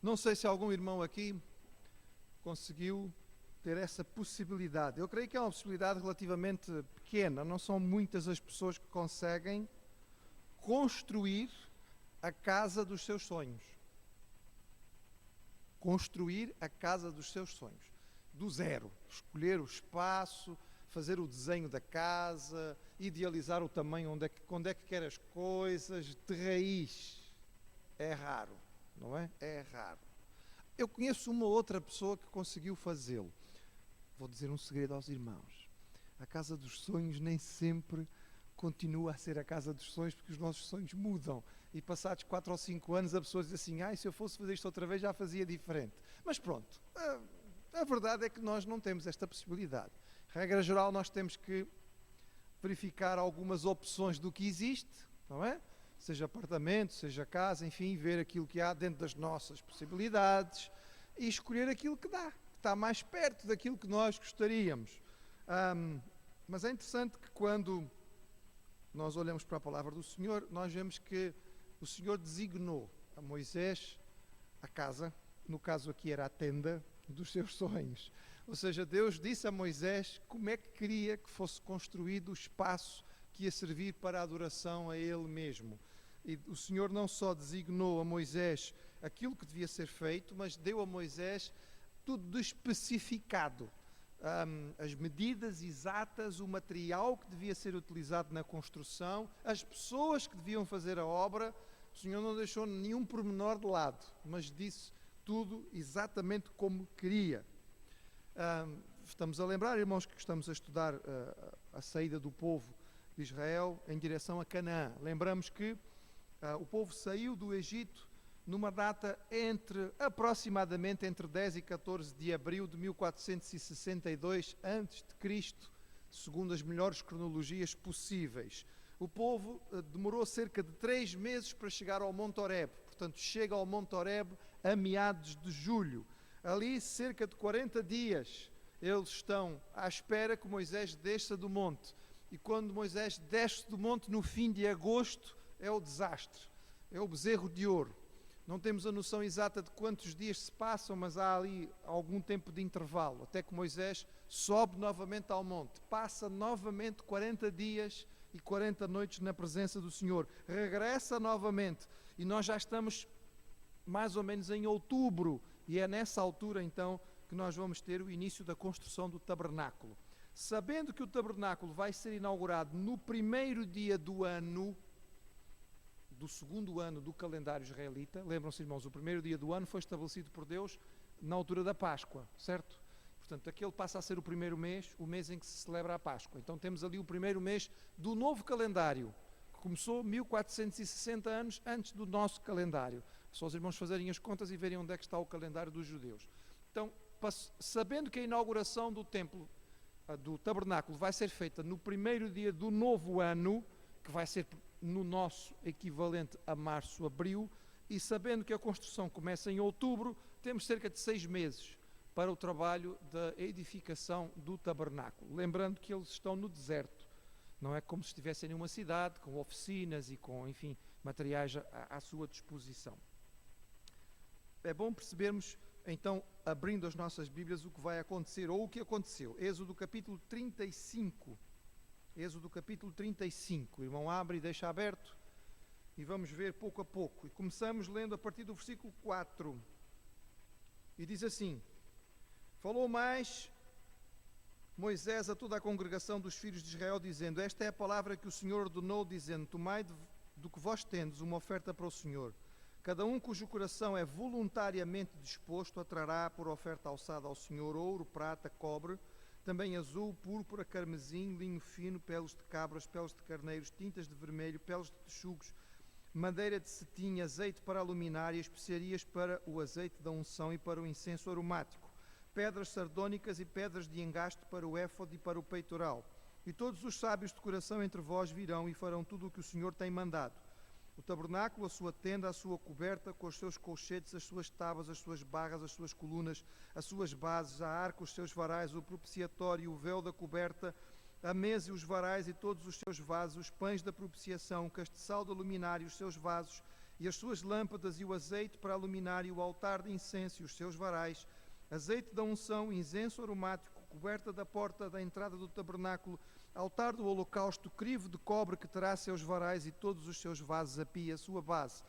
Não sei se algum irmão aqui conseguiu ter essa possibilidade. Eu creio que é uma possibilidade relativamente pequena. Não são muitas as pessoas que conseguem construir a casa dos seus sonhos. Construir a casa dos seus sonhos. Do zero. Escolher o espaço, fazer o desenho da casa, idealizar o tamanho, onde é que quer as coisas, de raiz. É raro, não é? É raro. Eu conheço uma outra pessoa que conseguiu fazê-lo. Vou dizer um segredo aos irmãos. A casa dos sonhos nem sempre continua a ser a casa dos sonhos, porque os nossos sonhos mudam. E passados 4 ou 5 anos a pessoa diz assim, se eu fosse fazer isto outra vez já fazia diferente. Mas pronto, a verdade é que nós não temos esta possibilidade. Regra geral, nós temos que verificar algumas opções do que existe, não é? Seja apartamento, seja casa, enfim, ver aquilo que há dentro das nossas possibilidades e escolher aquilo que dá, que está mais perto daquilo que nós gostaríamos. Mas é interessante que quando nós olhamos para a palavra do Senhor, nós vemos que o Senhor designou a Moisés a casa, no caso aqui era a tenda dos seus sonhos. Ou seja, Deus disse a Moisés como é que queria que fosse construído o espaço que ia servir para a adoração a Ele mesmo. E o Senhor não só designou a Moisés aquilo que devia ser feito, mas deu a Moisés tudo especificado. As medidas exatas, o material que devia ser utilizado na construção, as pessoas que deviam fazer a obra. O Senhor não deixou nenhum pormenor de lado, mas disse tudo exatamente como queria. Estamos a lembrar, irmãos, que estamos a estudar a saída do povo de Israel em direção a Canaã. Lembramos que o povo saiu do Egito numa data aproximadamente entre 10 e 14 de abril de 1462 a.C., segundo as melhores cronologias possíveis. O povo demorou cerca de 3 meses para chegar ao Monte Horebe. Portanto, chega ao Monte Horebe a meados de julho. Ali, cerca de 40 dias, eles estão à espera que Moisés desça do monte. E quando Moisés desce do monte, no fim de agosto, é o desastre. É o bezerro de ouro. Não temos a noção exata de quantos dias se passam, mas há ali algum tempo de intervalo, até que Moisés sobe novamente ao monte. Passa novamente 40 dias e 40 noites na presença do Senhor. Regressa novamente. E nós já estamos mais ou menos em outubro. E é nessa altura, então, que nós vamos ter o início da construção do tabernáculo. Sabendo que o tabernáculo vai ser inaugurado no primeiro dia do ano, do segundo ano do calendário israelita. Lembram-se, irmãos, o primeiro dia do ano foi estabelecido por Deus na altura da Páscoa, certo? Portanto, aquele passa a ser o primeiro mês, o mês em que se celebra a Páscoa. Então temos ali o primeiro mês do novo calendário, que começou 1460 anos antes do nosso calendário. Só os irmãos fazerem as contas e verem onde é que está o calendário dos judeus. Então, sabendo que a inauguração do templo, do tabernáculo, vai ser feita no primeiro dia do novo ano, que vai ser no nosso equivalente a março, abril, e sabendo que a construção começa em outubro, temos cerca de 6 meses para o trabalho da edificação do tabernáculo. Lembrando que eles estão no deserto, não é como se estivessem em uma cidade, com oficinas e com, enfim, materiais à sua disposição. É bom percebermos, então, abrindo as nossas Bíblias, o que vai acontecer, ou o que aconteceu. Êxodo capítulo 35. Êxodo capítulo 35. O irmão abre e deixa aberto e vamos ver pouco a pouco. E começamos lendo a partir do versículo 4. E diz assim: Falou mais Moisés a toda a congregação dos filhos de Israel, dizendo: Esta é a palavra que o Senhor ordenou, dizendo: Tomai do que vós tendes uma oferta para o Senhor. Cada um cujo coração é voluntariamente disposto a trará por oferta alçada ao Senhor ouro, prata, cobre, também azul, púrpura, carmesim, linho fino, peles de cabras, peles de carneiros, tintas de vermelho, peles de texugos, madeira de cetim, azeite para a luminária, especiarias para o azeite da unção e para o incenso aromático, pedras sardônicas e pedras de engaste para o éfode e para o peitoral. E todos os sábios de coração entre vós virão e farão tudo o que o Senhor tem mandado. O tabernáculo, a sua tenda, a sua coberta, com os seus colchetes, as suas tábuas, as suas barras, as suas colunas, as suas bases, a arca, os seus varais, o propiciatório, o véu da coberta, a mesa e os varais e todos os seus vasos, os pães da propiciação, o castiçal da luminária, os seus vasos e as suas lâmpadas, e o azeite para iluminar, e o altar de incenso, e os seus varais, azeite da unção, incenso aromático, coberta da porta da entrada do tabernáculo, altar do holocausto, crivo de cobre que terá seus varais e todos os seus vasos a pia, a sua base,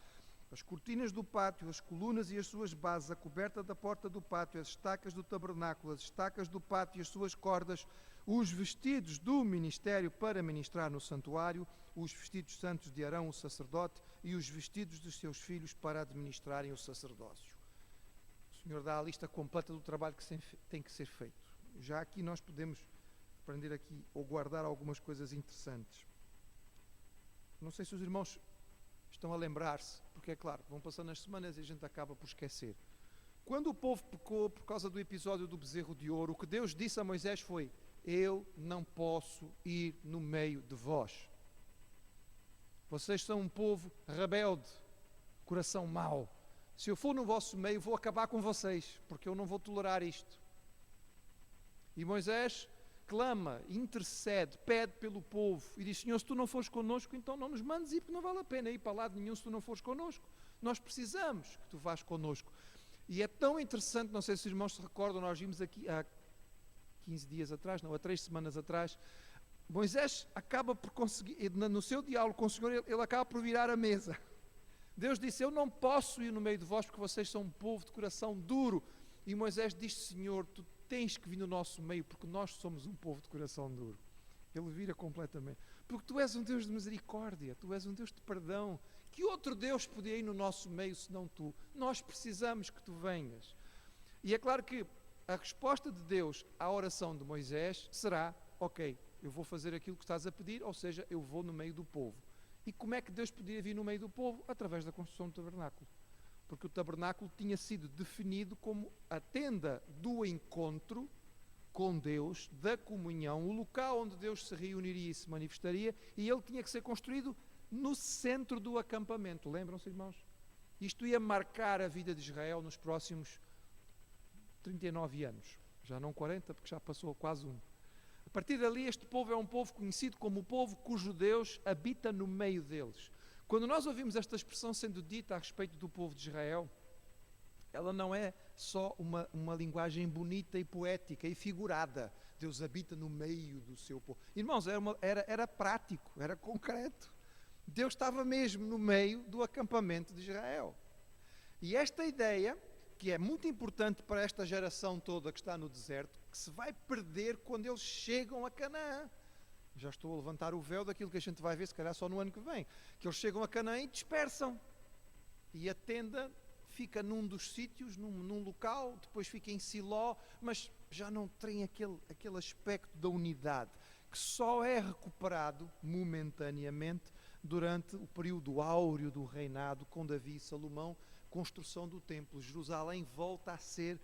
as cortinas do pátio, as colunas e as suas bases, a coberta da porta do pátio, as estacas do tabernáculo, as estacas do pátio e as suas cordas, os vestidos do ministério para ministrar no santuário, os vestidos santos de Arão, o sacerdote, e os vestidos dos seus filhos para administrarem o sacerdócio. O Senhor dá a lista completa do trabalho que tem que ser feito. Já aqui nós podemos aprender aqui ou guardar algumas coisas interessantes. Não sei se os irmãos estão a lembrar-se, porque é claro, vão passando as semanas e a gente acaba por esquecer. Quando o povo pecou por causa do episódio do bezerro de ouro, o que Deus disse a Moisés foi: eu não posso ir no meio de vós. Vocês são um povo rebelde, coração mau. Se eu for no vosso meio, vou acabar com vocês, porque eu não vou tolerar isto. E Moisés clama, intercede, pede pelo povo e diz: Senhor, se tu não fores connosco, então não nos mandes ir, porque não vale a pena ir para lado nenhum se tu não fores connosco. Nós precisamos que tu vás connosco. E é tão interessante, não sei se os irmãos se recordam, nós vimos aqui há 15 dias atrás, não, há 3 semanas atrás, Moisés acaba por conseguir, no seu diálogo com o Senhor, ele acaba por virar a mesa. Deus disse: eu não posso ir no meio de vós porque vocês são um povo de coração duro. E Moisés diz: Senhor, tu tens que vir no nosso meio porque nós somos um povo de coração duro. Ele vira completamente. Porque tu és um Deus de misericórdia, tu és um Deus de perdão. Que outro Deus podia ir no nosso meio senão tu? Nós precisamos que tu venhas. E é claro que a resposta de Deus à oração de Moisés será: ok, eu vou fazer aquilo que estás a pedir, ou seja, eu vou no meio do povo. E como é que Deus podia vir no meio do povo? Através da construção do tabernáculo. Porque o tabernáculo tinha sido definido como a tenda do encontro com Deus, da comunhão, o local onde Deus se reuniria e se manifestaria, e ele tinha que ser construído no centro do acampamento. Lembram-se, irmãos? Isto ia marcar a vida de Israel nos próximos 39 anos. Já não 40, porque já passou quase um. A partir dali, este povo é um povo conhecido como o povo cujo Deus habita no meio deles. Quando nós ouvimos esta expressão sendo dita a respeito do povo de Israel, ela não é só uma linguagem bonita e poética e figurada. Deus habita no meio do seu povo. Irmãos, era prático, era concreto. Deus estava mesmo no meio do acampamento de Israel. E esta ideia, que é muito importante para esta geração toda que está no deserto, que se vai perder quando eles chegam a Canaã. Já estou a levantar o véu daquilo que a gente vai ver, se calhar só no ano que vem. Que eles chegam a Canaã e dispersam. E a tenda fica num dos sítios, num local, depois fica em Siló, mas já não tem aquele aspecto da unidade, que só é recuperado momentaneamente durante o período áureo do reinado com Davi e Salomão, construção do templo. Jerusalém volta a ser,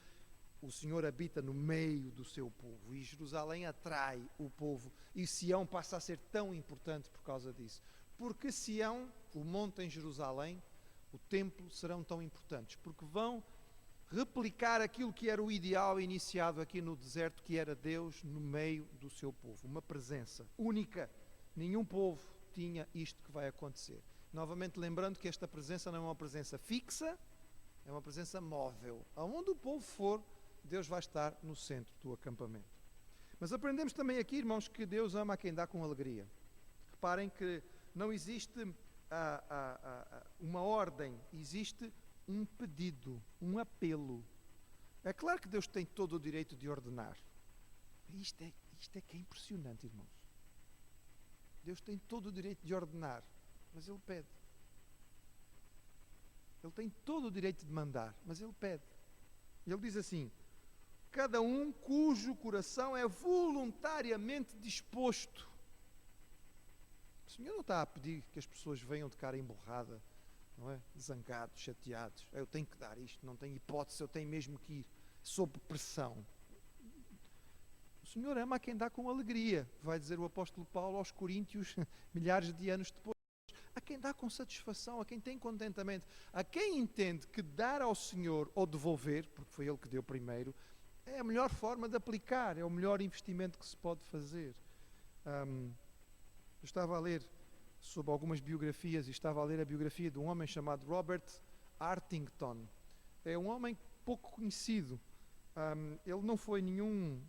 o Senhor habita no meio do seu povo, e Jerusalém atrai o povo, e Sião passa a ser tão importante por causa disso. Porque Sião, o monte em Jerusalém, o templo serão tão importantes, porque vão replicar aquilo que era o ideal iniciado aqui no deserto, que era Deus no meio do seu povo, uma presença única. Nenhum povo tinha isto que vai acontecer. Novamente lembrando que esta presença não é uma presença fixa, é uma presença móvel. Aonde o povo for, Deus vai estar no centro do acampamento. Mas aprendemos também aqui, irmãos, que Deus ama a quem dá com alegria. Reparem que não existe uma ordem, existe um pedido, um apelo. É claro que Deus tem todo o direito de ordenar. Isto é que é impressionante, irmãos. Deus tem todo o direito de ordenar, mas Ele pede. Ele tem todo o direito de mandar, mas Ele pede. Ele diz assim: cada um cujo coração é voluntariamente disposto. O Senhor não está a pedir que as pessoas venham de cara emborrada, não é? Zangados, chateados. Eu tenho que dar isto, não tenho hipótese, eu tenho mesmo que ir sob pressão. O Senhor ama a quem dá com alegria, vai dizer o apóstolo Paulo aos Coríntios, milhares de anos depois. A quem dá com satisfação, a quem tem contentamento, a quem entende que dar ao Senhor ou devolver, porque foi Ele que deu primeiro, é a melhor forma de aplicar, é o melhor investimento que se pode fazer. Eu estava a ler sobre algumas biografias, e estava a ler a biografia de um homem chamado Robert Artington. É um homem pouco conhecido. Ele não foi nenhum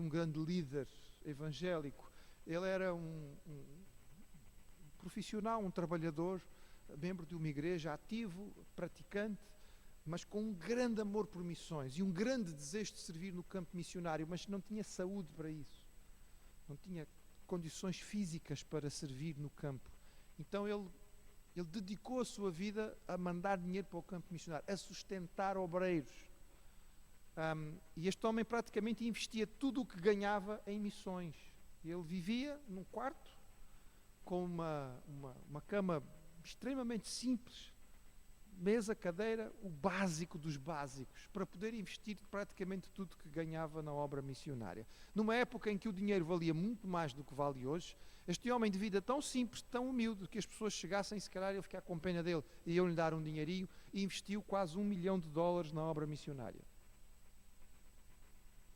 grande líder evangélico. Ele era um profissional, um trabalhador, membro de uma igreja, ativo, praticante, mas com um grande amor por missões e um grande desejo de servir no campo missionário, mas não tinha saúde para isso. Não tinha condições físicas para servir no campo. Então ele dedicou a sua vida a mandar dinheiro para o campo missionário, a sustentar obreiros. E este homem praticamente investia tudo o que ganhava em missões. Ele vivia num quarto com uma cama extremamente simples, mesa, cadeira, o básico dos básicos, para poder investir praticamente tudo que ganhava na obra missionária. Numa época em que o dinheiro valia muito mais do que vale hoje, este homem de vida tão simples, tão humilde, que as pessoas chegassem, se calhar ele ficar com pena dele e iam-lhe dar um dinheirinho, e investiu quase $1 milhão na obra missionária.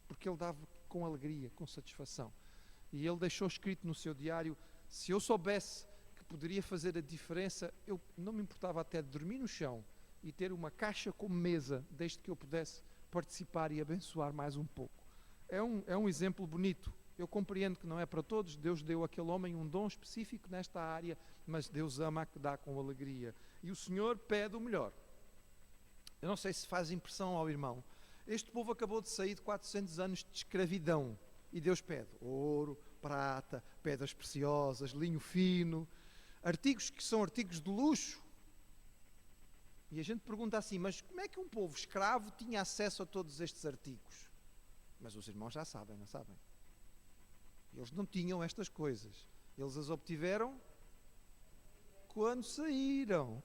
Porque ele dava com alegria, com satisfação. E ele deixou escrito no seu diário: se eu soubesse que poderia fazer a diferença, eu não me importava até de dormir no chão e ter uma caixa como mesa, desde que eu pudesse participar e abençoar mais um pouco. É um exemplo bonito. Eu compreendo que não é para todos. Deus deu àquele homem um dom específico nesta área, mas Deus ama a que dá com alegria. E o Senhor pede o melhor. Eu não sei se faz impressão ao irmão. Este povo acabou de sair de 400 anos de escravidão. E Deus pede ouro, prata, pedras preciosas, linho fino, artigos que são artigos de luxo. E a gente pergunta assim, mas como é que um povo escravo tinha acesso a todos estes artigos? Mas os irmãos já sabem, não sabem? Eles não tinham estas coisas. Eles as obtiveram quando saíram.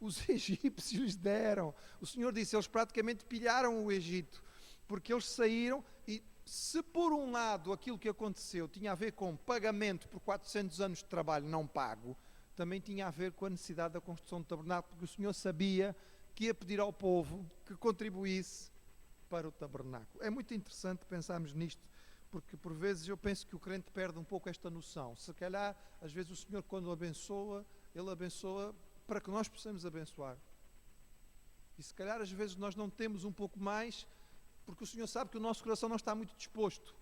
Os egípcios deram. O Senhor disse, eles praticamente pilharam o Egito, porque eles saíram. E se por um lado aquilo que aconteceu tinha a ver com pagamento por 400 anos de trabalho não pago, também tinha a ver com a necessidade da construção do tabernáculo, porque o Senhor sabia que ia pedir ao povo que contribuísse para o tabernáculo. É muito interessante pensarmos nisto, porque por vezes eu penso que o crente perde um pouco esta noção. Se calhar, às vezes o Senhor, quando abençoa, Ele abençoa para que nós possamos abençoar. E se calhar às vezes nós não temos um pouco mais, porque o Senhor sabe que o nosso coração não está muito disposto.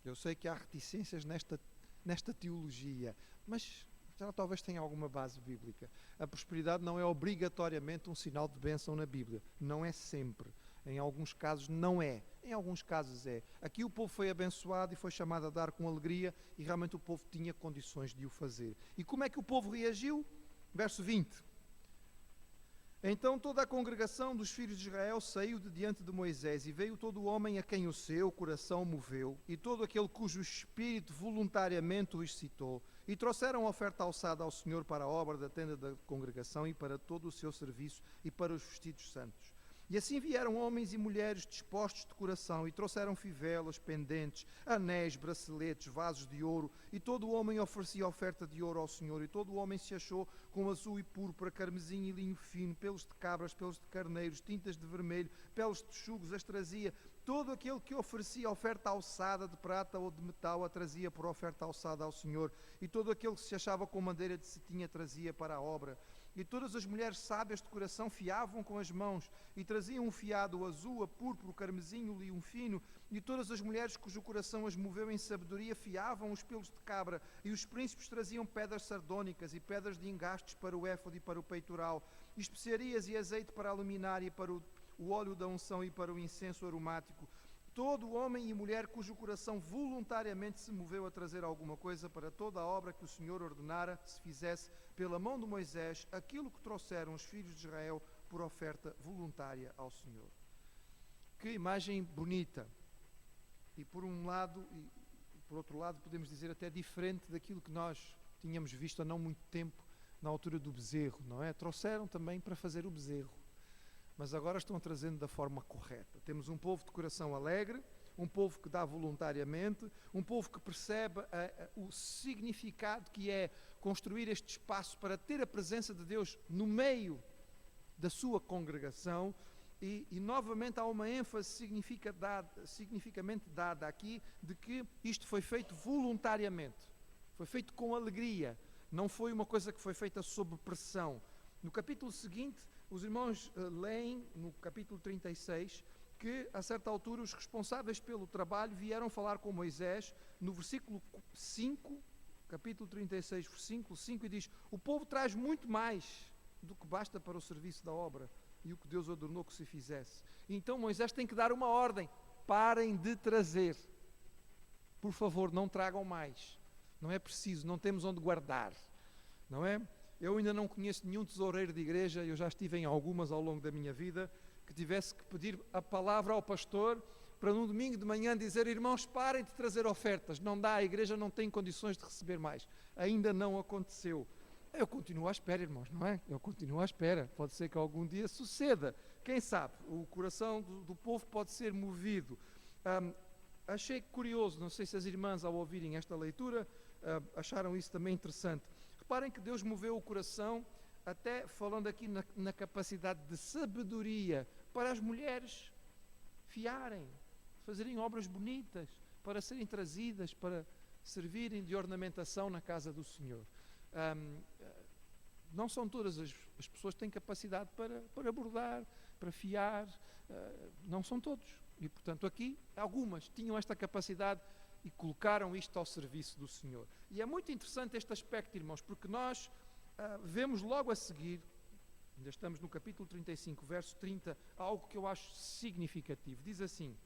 Eu sei que há reticências nesta teologia, mas já talvez tenha alguma base bíblica. A prosperidade não é obrigatoriamente um sinal de bênção na Bíblia. Não é sempre. Em alguns casos não é. Em alguns casos é. Aqui o povo foi abençoado e foi chamado a dar com alegria, e realmente o povo tinha condições de o fazer. E como é que o povo reagiu? Verso 20. Então toda a congregação dos filhos de Israel saiu de diante de Moisés, e veio todo o homem a quem o seu coração moveu, e todo aquele cujo espírito voluntariamente o excitou, e trouxeram oferta alçada ao Senhor para a obra da tenda da congregação e para todo o seu serviço e para os vestidos santos. E assim vieram homens e mulheres dispostos de coração, e trouxeram fivelas, pendentes, anéis, braceletes, vasos de ouro, e todo o homem oferecia oferta de ouro ao Senhor, e todo o homem se achou com azul e púrpura, carmesim e linho fino, pelos de cabras, pelos de carneiros, tintas de vermelho, peles de chugos, as trazia. Todo aquele que oferecia oferta alçada de prata ou de metal, a trazia por oferta alçada ao Senhor, e todo aquele que se achava com madeira de cetim, trazia para a obra. E todas as mulheres sábias de coração fiavam com as mãos, e traziam um fiado, o azul, a púrpura, o carmesim, o linho fino, e todas as mulheres cujo coração as moveu em sabedoria fiavam os pelos de cabra, e os príncipes traziam pedras sardônicas e pedras de engastes para o éfode e para o peitoral, e especiarias e azeite para a luminária, para o óleo da unção e para o incenso aromático. Todo homem e mulher cujo coração voluntariamente se moveu a trazer alguma coisa para toda a obra que o Senhor ordenara se fizesse pela mão de Moisés, aquilo que trouxeram os filhos de Israel por oferta voluntária ao Senhor. Que imagem bonita! E por um lado, e por outro lado, podemos dizer até diferente daquilo que nós tínhamos visto há não muito tempo, na altura do bezerro, não é? Trouxeram também para fazer o bezerro, mas agora estão trazendo da forma correta. Temos um povo de coração alegre, um povo que dá voluntariamente, um povo que percebe o significado que é construir este espaço para ter a presença de Deus no meio da sua congregação, e novamente há uma ênfase significativamente dada aqui de que isto foi feito voluntariamente. Foi feito com alegria. Não foi uma coisa que foi feita sob pressão. No capítulo seguinte, os irmãos leem, no capítulo 36, que a certa altura os responsáveis pelo trabalho vieram falar com Moisés, no versículo 5, capítulo 36, versículo 5, e diz: o povo traz muito mais do que basta para o serviço da obra e o que Deus ordenou que se fizesse. E então Moisés tem que dar uma ordem: parem de trazer. Por favor, não tragam mais. Não é preciso, não temos onde guardar. Não é? Eu ainda não conheço nenhum tesoureiro de igreja, eu já estive em algumas ao longo da minha vida, que tivesse que pedir a palavra ao pastor para num domingo de manhã dizer: irmãos, parem de trazer ofertas, não dá, a igreja não tem condições de receber mais. Ainda não aconteceu. Eu continuo à espera, irmãos, não é? Eu continuo à espera. Pode ser que algum dia suceda. Quem sabe? O coração do povo pode ser movido. Achei curioso, não sei se as irmãs, ao ouvirem esta leitura, acharam isso também interessante. Reparem que Deus moveu o coração, até falando aqui na capacidade de sabedoria, para as mulheres fiarem, fazerem obras bonitas, para serem trazidas, para servirem de ornamentação na casa do Senhor. Não são todas as pessoas que têm capacidade para bordar, para fiar, não são todos. E, portanto, aqui, algumas tinham esta capacidade e colocaram isto ao serviço do Senhor. E é muito interessante este aspecto, irmãos, porque nós vemos logo a seguir, ainda estamos no capítulo 35, verso 30, algo que eu acho significativo. Diz assim: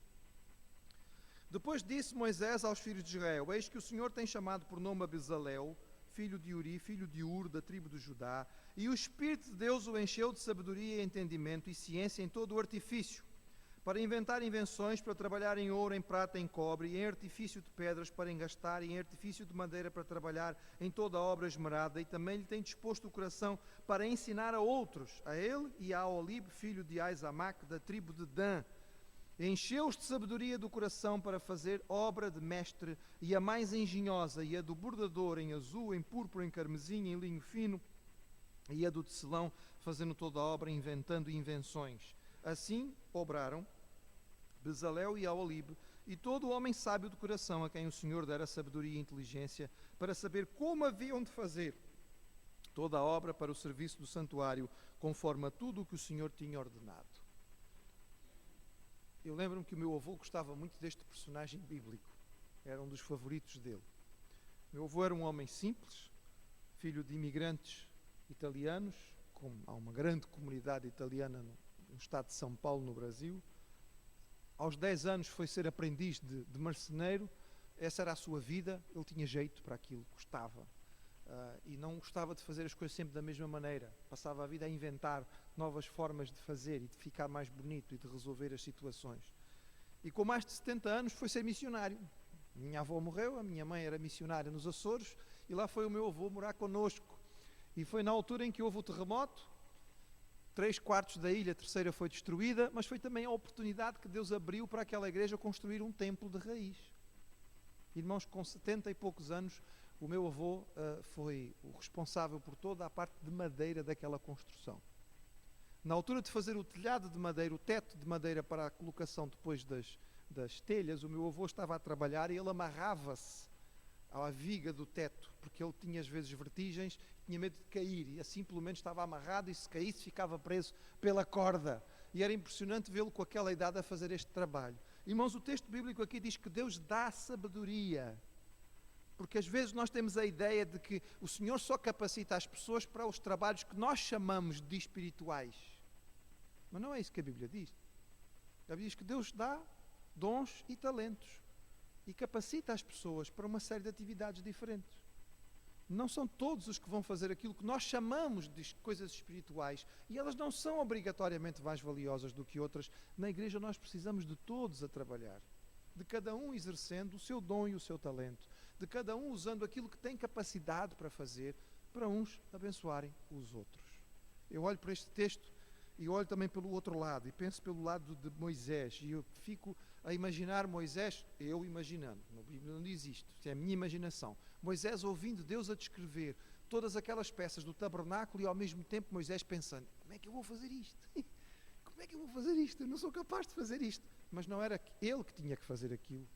depois disse Moisés aos filhos de Israel: eis que o Senhor tem chamado por nome a Bezalel, filho de Uri, filho de Ur, da tribo de Judá, e o Espírito de Deus o encheu de sabedoria e entendimento e ciência em todo o artifício, para inventar invenções, para trabalhar em ouro, em prata, em cobre, em artifício de pedras para engastar, e em artifício de madeira para trabalhar em toda a obra esmerada, e também lhe tem disposto o coração para ensinar a outros, a ele e a Olibe, filho de Aizamac, da tribo de Dan. Encheu-os de sabedoria do coração para fazer obra de mestre, e a mais engenhosa, e a do bordador, em azul, em púrpura, em carmesim, em linho fino, e a do tecelão, fazendo toda a obra, inventando invenções. Assim obraram Bezalel e Aholibe, e todo o homem sábio de coração, a quem o Senhor dera sabedoria e inteligência, para saber como haviam de fazer toda a obra para o serviço do santuário, conforme a tudo o que o Senhor tinha ordenado. Eu lembro-me que o meu avô gostava muito deste personagem bíblico, era um dos favoritos dele. Meu avô era um homem simples, filho de imigrantes italianos, como há uma grande comunidade italiana no estado de São Paulo, no Brasil. Aos 10 anos foi ser aprendiz de marceneiro, essa era a sua vida, ele tinha jeito para aquilo, gostava. E não gostava de fazer as coisas sempre da mesma maneira, passava a vida a inventar novas formas de fazer e de ficar mais bonito e de resolver as situações. E com mais de 70 anos foi ser missionário. Minha avó morreu, a minha mãe era missionária nos Açores, e lá foi o meu avô morar connosco. E foi na altura em que houve o terremoto, 3/4 da ilha, a terceira foi destruída, mas foi também a oportunidade que Deus abriu para aquela igreja construir um templo de raiz. Irmãos, com 70 e poucos anos, o meu avô foi o responsável por toda a parte de madeira daquela construção. Na altura de fazer o telhado de madeira, o teto de madeira para a colocação depois das telhas, o meu avô estava a trabalhar e ele amarrava-se à viga do teto, porque ele tinha às vezes vertigens, tinha medo de cair, e assim pelo menos estava amarrado, e se caísse ficava preso pela corda. E era impressionante vê-lo com aquela idade a fazer este trabalho. Irmãos, o texto bíblico aqui diz que Deus dá sabedoria, porque às vezes nós temos a ideia de que o Senhor só capacita as pessoas para os trabalhos que nós chamamos de espirituais. Mas não é isso que a Bíblia diz. A Bíblia diz que Deus dá dons e talentos e capacita as pessoas para uma série de atividades diferentes. Não são todos os que vão fazer aquilo que nós chamamos de coisas espirituais, e elas não são obrigatoriamente mais valiosas do que outras. Na igreja nós precisamos de todos a trabalhar, de cada um exercendo o seu dom e o seu talento, de cada um usando aquilo que tem capacidade para fazer, para uns abençoarem os outros. Eu olho para este texto e olho também pelo outro lado, e penso pelo lado de Moisés, e eu fico a imaginar Moisés, eu imaginando, na Bíblia não diz isto é a minha imaginação, Moisés ouvindo Deus a descrever todas aquelas peças do tabernáculo, e ao mesmo tempo Moisés pensando: como é que eu vou fazer isto? Como é que eu vou fazer isto? Eu não sou capaz de fazer isto. Mas não era ele que tinha que fazer aquilo.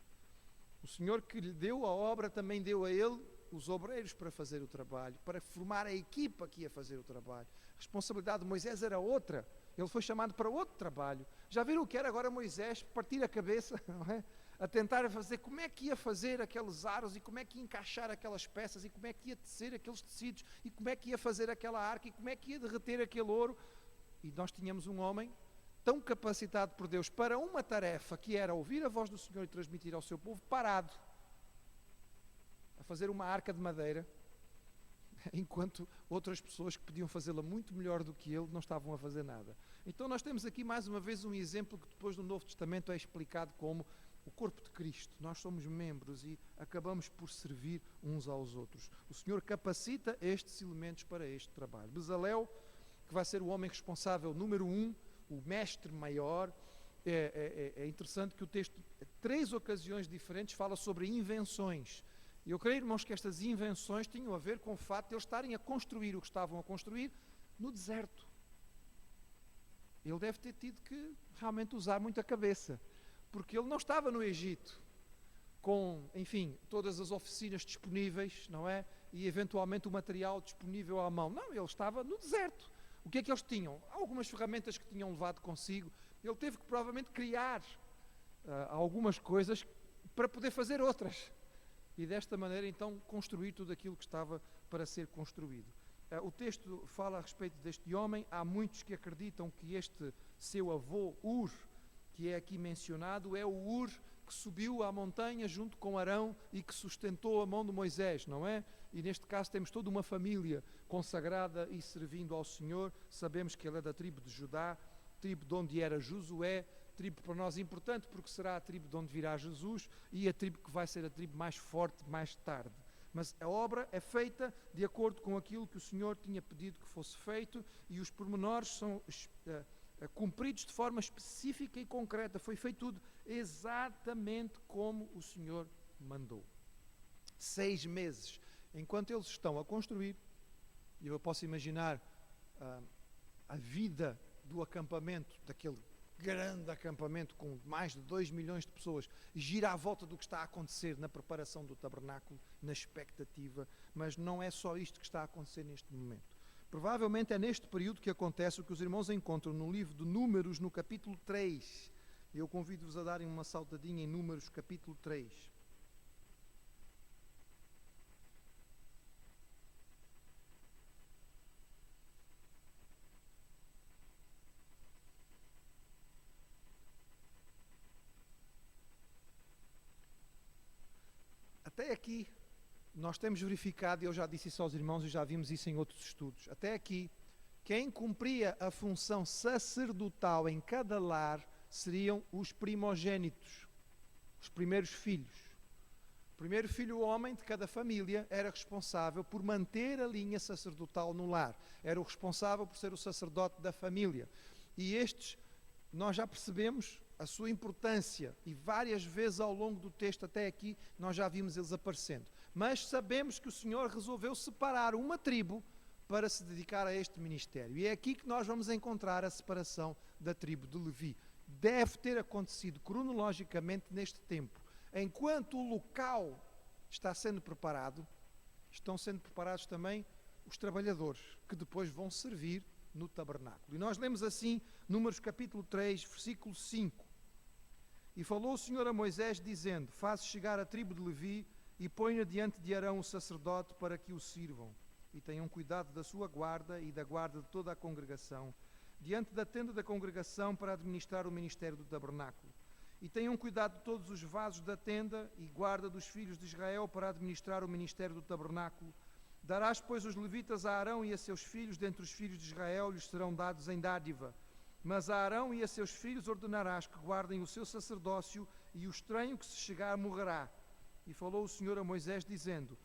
O Senhor que lhe deu a obra também deu a ele os obreiros para fazer o trabalho, para formar a equipa que ia fazer o trabalho. A responsabilidade de Moisés era outra. Ele foi chamado para outro trabalho. Já viram o que era agora Moisés partir a cabeça, não é? A tentar fazer como é que ia fazer aqueles aros e como é que ia encaixar aquelas peças e como é que ia tecer aqueles tecidos e como é que ia fazer aquela arca e como é que ia derreter aquele ouro. E nós tínhamos um homem tão capacitado por Deus para uma tarefa que era ouvir a voz do Senhor e transmitir ao seu povo, parado a fazer uma arca de madeira, enquanto outras pessoas que podiam fazê-la muito melhor do que ele não estavam a fazer nada. Então nós temos aqui mais uma vez um exemplo que depois no Novo Testamento é explicado como o corpo de Cristo. Nós somos membros e acabamos por servir uns aos outros. O Senhor capacita estes elementos para este trabalho. Bezalel, que vai ser o homem responsável número 1, o mestre maior. É interessante que o texto, em 3 ocasiões diferentes, fala sobre invenções. E eu creio, irmãos, que estas invenções tinham a ver com o fato de eles estarem a construir o que estavam a construir no deserto. Ele deve ter tido que realmente usar muita cabeça, porque ele não estava no Egito com, enfim, todas as oficinas disponíveis, não é? E eventualmente o material disponível à mão. Não, ele estava no deserto. O que é que eles tinham? Algumas ferramentas que tinham levado consigo. Ele teve que provavelmente criar algumas coisas para poder fazer outras. E desta maneira então construir tudo aquilo que estava para ser construído. O texto fala a respeito deste homem. Há muitos que acreditam que este seu avô, Ur, que é aqui mencionado, é o Ur que subiu à montanha junto com Arão e que sustentou a mão de Moisés, não é? E neste caso temos toda uma família consagrada e servindo ao Senhor. Sabemos que ele é da tribo de Judá, tribo de onde era Josué, tribo para nós importante porque será a tribo de onde virá Jesus e a tribo que vai ser a tribo mais forte mais tarde. Mas a obra é feita de acordo com aquilo que o Senhor tinha pedido que fosse feito e os pormenores são cumpridos de forma específica e concreta. Foi feito tudo exatamente como o Senhor mandou. 6 meses, enquanto eles estão a construir, e eu posso imaginar a vida do acampamento, daquele grande acampamento com mais de 2 milhões de pessoas, gira à volta do que está a acontecer na preparação do tabernáculo, na expectativa, mas não é só isto que está a acontecer neste momento. Provavelmente é neste período que acontece o que os irmãos encontram no livro de Números, no capítulo 3. Eu convido-vos a darem uma saltadinha em Números, capítulo 3. Até aqui, nós temos verificado, e eu já disse isso aos irmãos e já vimos isso em outros estudos, até aqui, quem cumpria a função sacerdotal em cada lar seriam os primogênitos, os primeiros filhos. O primeiro filho homem de cada família era responsável por manter a linha sacerdotal no lar, era o responsável por ser o sacerdote da família. E estes, nós já percebemos a sua importância e várias vezes ao longo do texto até aqui nós já vimos eles aparecendo. Mas sabemos que o Senhor resolveu separar uma tribo para se dedicar a este ministério. E é aqui que nós vamos encontrar a separação da tribo de Levi. Deve ter acontecido cronologicamente neste tempo. Enquanto o local está sendo preparado, estão sendo preparados também os trabalhadores que depois vão servir no tabernáculo. E nós lemos assim, Números capítulo 3, versículo 5. E falou o Senhor a Moisés, dizendo: Faze chegar a tribo de Levi e põe-a diante de Arão o sacerdote para que o sirvam. E tenham cuidado da sua guarda e da guarda de toda a congregação, diante da tenda da congregação para administrar o ministério do tabernáculo. E tenham cuidado de todos os vasos da tenda e guarda dos filhos de Israel para administrar o ministério do tabernáculo. Darás, pois, os levitas a Arão e a seus filhos, dentre os filhos de Israel, lhes serão dados em dádiva. Mas a Arão e a seus filhos ordenarás que guardem o seu sacerdócio, e o estranho que se chegar morrerá. E falou o Senhor a Moisés, dizendo: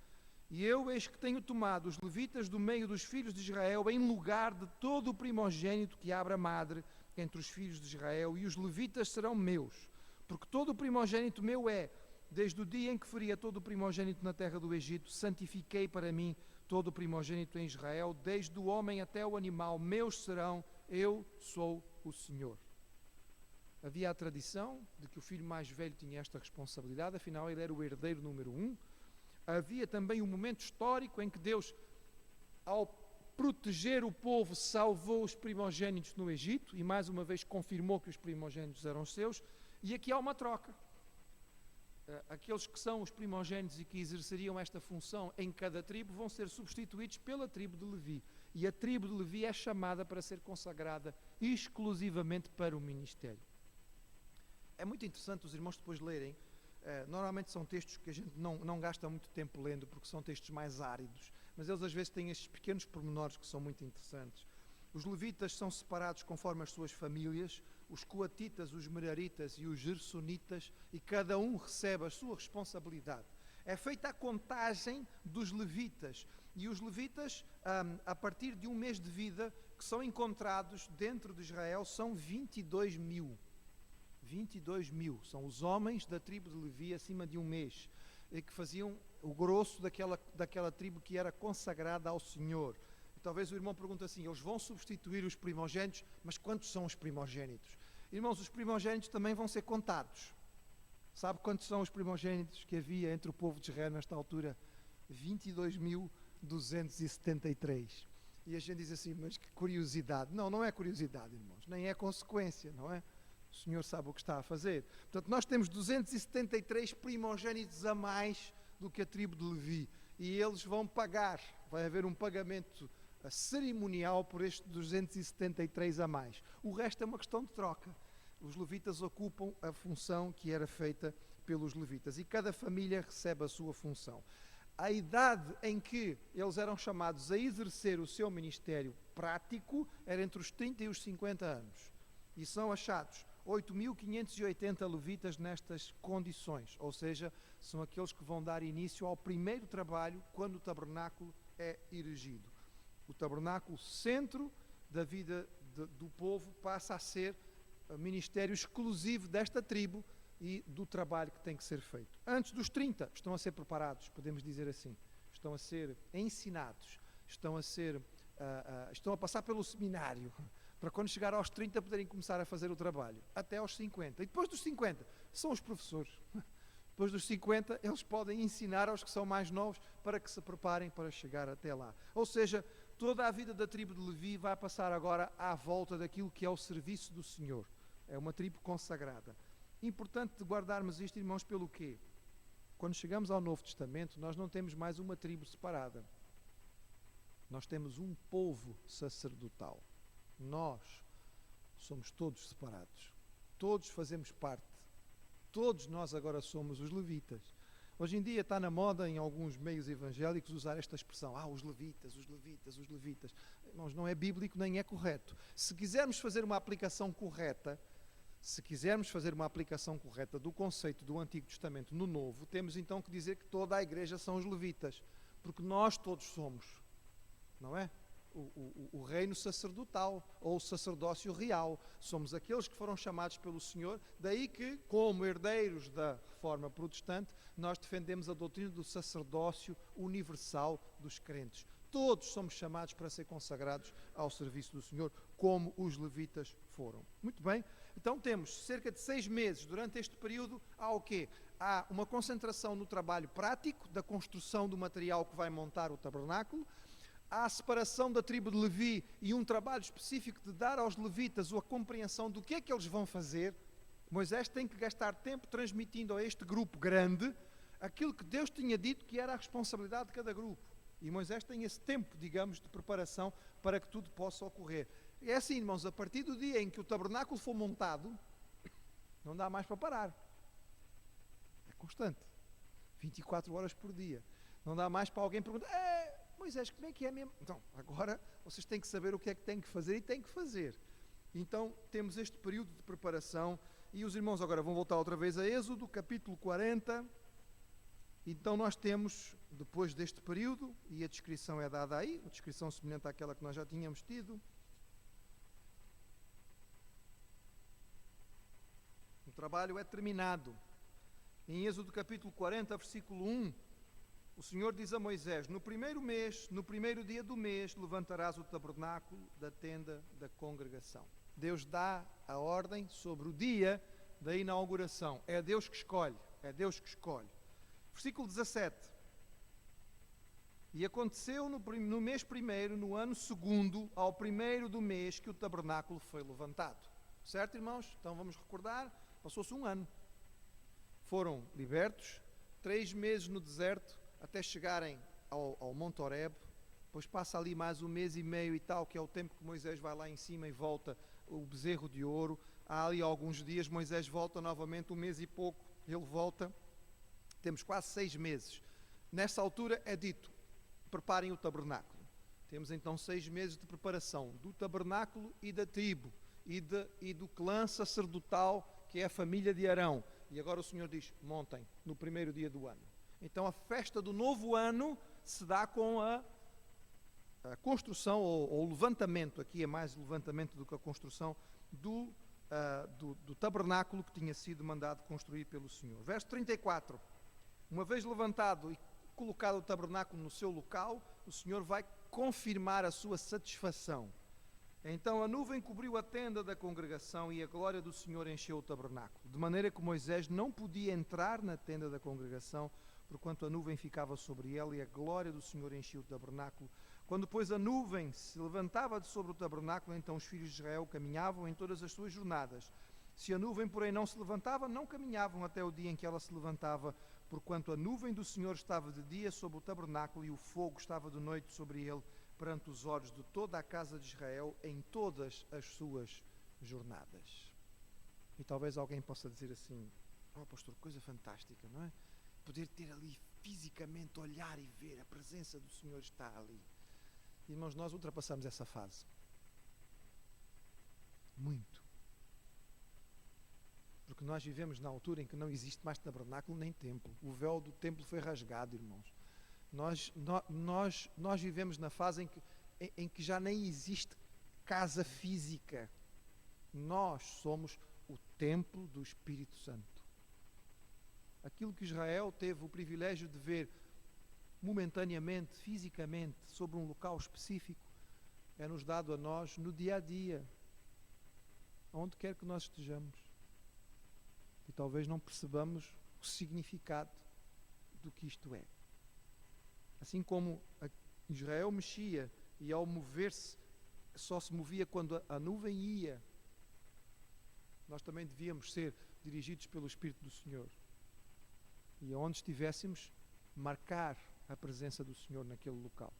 E eu, eis que tenho tomado os levitas do meio dos filhos de Israel, em lugar de todo o primogênito que abra madre entre os filhos de Israel, e os levitas serão meus, porque todo o primogênito meu é. Desde o dia em que feri a todo o primogênito na terra do Egito, santifiquei para mim todo o primogênito em Israel, desde o homem até o animal, meus serão, eu sou o Senhor. Havia a tradição de que o filho mais velho tinha esta responsabilidade, afinal ele era o herdeiro número 1. Havia também um momento histórico em que Deus, ao proteger o povo, salvou os primogênitos no Egito e mais uma vez confirmou que os primogênitos eram seus. E aqui há uma troca. Aqueles que são os primogênitos e que exerceriam esta função em cada tribo vão ser substituídos pela tribo de Levi. E a tribo de Levi é chamada para ser consagrada exclusivamente para o ministério. É muito interessante os irmãos depois lerem. Normalmente são textos que a gente não gasta muito tempo lendo, porque são textos mais áridos, mas eles às vezes têm estes pequenos pormenores que são muito interessantes. Os levitas são separados conforme as suas famílias, os coatitas, os meraritas e os gersonitas, e cada um recebe a sua responsabilidade. É feita a contagem dos levitas, e os levitas, a partir de um mês de vida, que são encontrados dentro de Israel, são 22 mil. 22 mil, são os homens da tribo de Levi acima de um mês, que faziam o grosso daquela tribo que era consagrada ao Senhor. E talvez o irmão pergunte assim, eles vão substituir os primogênitos, mas quantos são os primogênitos? Irmãos, os primogênitos também vão ser contados. Sabe quantos são os primogênitos que havia entre o povo de Israel nesta altura? 22.273. E a gente diz assim, mas que curiosidade. Não é curiosidade, irmãos, nem é consequência, não é? O Senhor sabe o que está a fazer. Portanto, nós temos 273 primogênitos a mais do que a tribo de Levi. E eles vão pagar. Vai haver um pagamento cerimonial por estes 273 a mais. O resto é uma questão de troca. Os levitas ocupam a função que era feita pelos levitas. E cada família recebe a sua função. A idade em que eles eram chamados a exercer o seu ministério prático era entre os 30 e os 50 anos. E são achados 8.580 levitas nestas condições, ou seja, são aqueles que vão dar início ao primeiro trabalho quando o tabernáculo é erigido. O tabernáculo, centro da vida do povo, passa a ser ministério exclusivo desta tribo e do trabalho que tem que ser feito. Antes dos 30, estão a ser preparados, podemos dizer assim, estão a ser ensinados, estão a passar pelo seminário, para quando chegar aos 30 poderem começar a fazer o trabalho, até aos 50. E depois dos 50, são os professores. Depois dos 50, eles podem ensinar aos que são mais novos para que se preparem para chegar até lá. Ou seja, toda a vida da tribo de Levi vai passar agora à volta daquilo que é o serviço do Senhor. É uma tribo consagrada. Importante guardarmos isto, irmãos, pelo quê? Quando chegamos ao Novo Testamento, nós não temos mais uma tribo separada. Nós temos um povo sacerdotal. Nós somos todos separados, todos fazemos parte, todos nós agora somos os levitas. Hoje em dia está na moda em alguns meios evangélicos usar esta expressão, os levitas, os levitas, os levitas. Irmãos, não é bíblico nem é correto. Se quisermos fazer uma aplicação correta do conceito do Antigo Testamento no Novo, temos então que dizer que toda a igreja são os levitas, porque nós todos somos, não é? O reino sacerdotal ou o sacerdócio real. Somos aqueles que foram chamados pelo Senhor, daí que, como herdeiros da reforma protestante, nós defendemos a doutrina do sacerdócio universal dos crentes. Todos somos chamados para ser consagrados ao serviço do Senhor, como os levitas foram. Muito bem, então temos cerca de 6 meses. Durante este período há o quê? Há uma concentração no trabalho prático, da construção do material que vai montar o tabernáculo. Há a separação da tribo de Levi e um trabalho específico de dar aos levitas a compreensão do que é que eles vão fazer. Moisés tem que gastar tempo transmitindo a este grupo grande aquilo que Deus tinha dito que era a responsabilidade de cada grupo. E Moisés tem esse tempo, digamos, de preparação para que tudo possa ocorrer. É assim, irmãos, a partir do dia em que o tabernáculo for montado, não dá mais para parar. É constante. 24 horas por dia. Não dá mais para alguém perguntar, Moisés, como é que é mesmo? Então, agora vocês têm que saber o que é que têm que fazer e têm que fazer. Então, temos este período de preparação e os irmãos agora vão voltar outra vez a Êxodo, capítulo 40. Então, nós temos, depois deste período, e a descrição é dada aí, uma descrição semelhante àquela que nós já tínhamos tido. O trabalho é terminado. Em Êxodo, capítulo 40, versículo 1, o Senhor diz a Moisés, no primeiro mês, no primeiro dia do mês, levantarás o tabernáculo da tenda da congregação. Deus dá a ordem sobre o dia da inauguração. É Deus que escolhe, é Deus que escolhe. Versículo 17, E aconteceu no mês primeiro, no ano segundo, ao primeiro do mês, que o tabernáculo foi levantado. Certo, irmãos? Então vamos recordar, passou-se um ano. Foram libertos, 3 meses no deserto, até chegarem ao Monte Horebe. Depois passa ali mais 1 mês e meio e tal, que é o tempo que Moisés vai lá em cima e volta o bezerro de ouro. Há ali alguns dias, Moisés volta novamente, 1 mês e pouco, ele volta. Temos quase 6 meses. Nessa altura é dito, preparem o tabernáculo. Temos então 6 meses de preparação do tabernáculo e da tribo e do clã sacerdotal, que é a família de Arão. E agora o Senhor diz, montem no primeiro dia do ano. Então a festa do novo ano se dá com a construção ou o levantamento, aqui é mais levantamento do que a construção do tabernáculo que tinha sido mandado construir pelo Senhor. Verso 34. Uma vez levantado e colocado o tabernáculo no seu local, o Senhor vai confirmar a sua satisfação. Então a nuvem cobriu a tenda da congregação e a glória do Senhor encheu o tabernáculo, de maneira que Moisés não podia entrar na tenda da congregação, porquanto a nuvem ficava sobre ele e a glória do Senhor enchia o tabernáculo. Quando, pois, a nuvem se levantava de sobre o tabernáculo, então os filhos de Israel caminhavam em todas as suas jornadas. Se a nuvem, porém, não se levantava, não caminhavam até o dia em que ela se levantava, porquanto a nuvem do Senhor estava de dia sobre o tabernáculo e o fogo estava de noite sobre ele, perante os olhos de toda a casa de Israel, em todas as suas jornadas. E talvez alguém possa dizer assim, pastor, coisa fantástica, não é? Poder ter ali fisicamente, olhar e ver, a presença do Senhor está ali. Irmãos, nós ultrapassamos essa fase. Muito. Porque nós vivemos na altura em que não existe mais tabernáculo nem templo. O véu do templo foi rasgado, irmãos. Nós vivemos na fase em que já nem existe casa física. Nós somos o templo do Espírito Santo. Aquilo que Israel teve o privilégio de ver momentaneamente, fisicamente, sobre um local específico, é-nos dado a nós no dia a dia, onde quer que nós estejamos. E talvez não percebamos o significado do que isto é. Assim como Israel mexia e ao mover-se, só se movia quando a nuvem ia, nós também devíamos ser dirigidos pelo Espírito do Senhor. E aonde estivéssemos, marcar a presença do Senhor naquele local.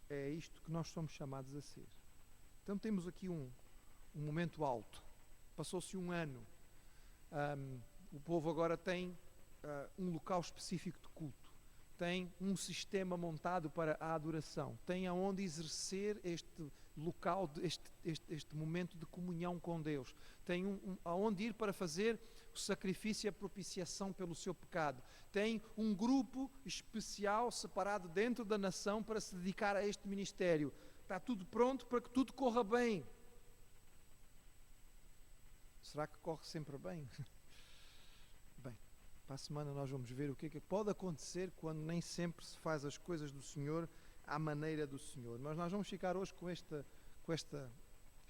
É isto que nós somos chamados a ser. Então temos aqui um momento alto. Passou-se um ano. O povo agora tem um local específico de culto. Tem um sistema montado para a adoração. Tem aonde exercer este local, este momento de comunhão com Deus. Tem aonde ir para fazer o sacrifício e a propiciação pelo seu pecado. Tem um grupo especial separado dentro da nação para se dedicar a este ministério. Está tudo pronto para que tudo corra bem. Será que corre sempre bem? Bem, para a semana nós vamos ver o que é que pode acontecer quando nem sempre se faz as coisas do Senhor à maneira do Senhor. Mas nós vamos ficar hoje com esta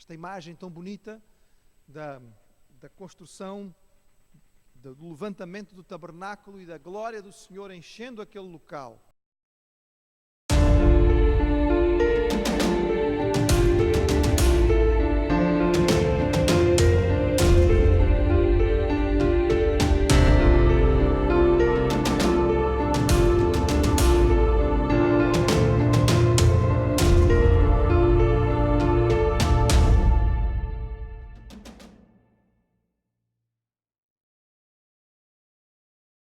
imagem tão bonita da construção, do levantamento do tabernáculo e da glória do Senhor enchendo aquele local.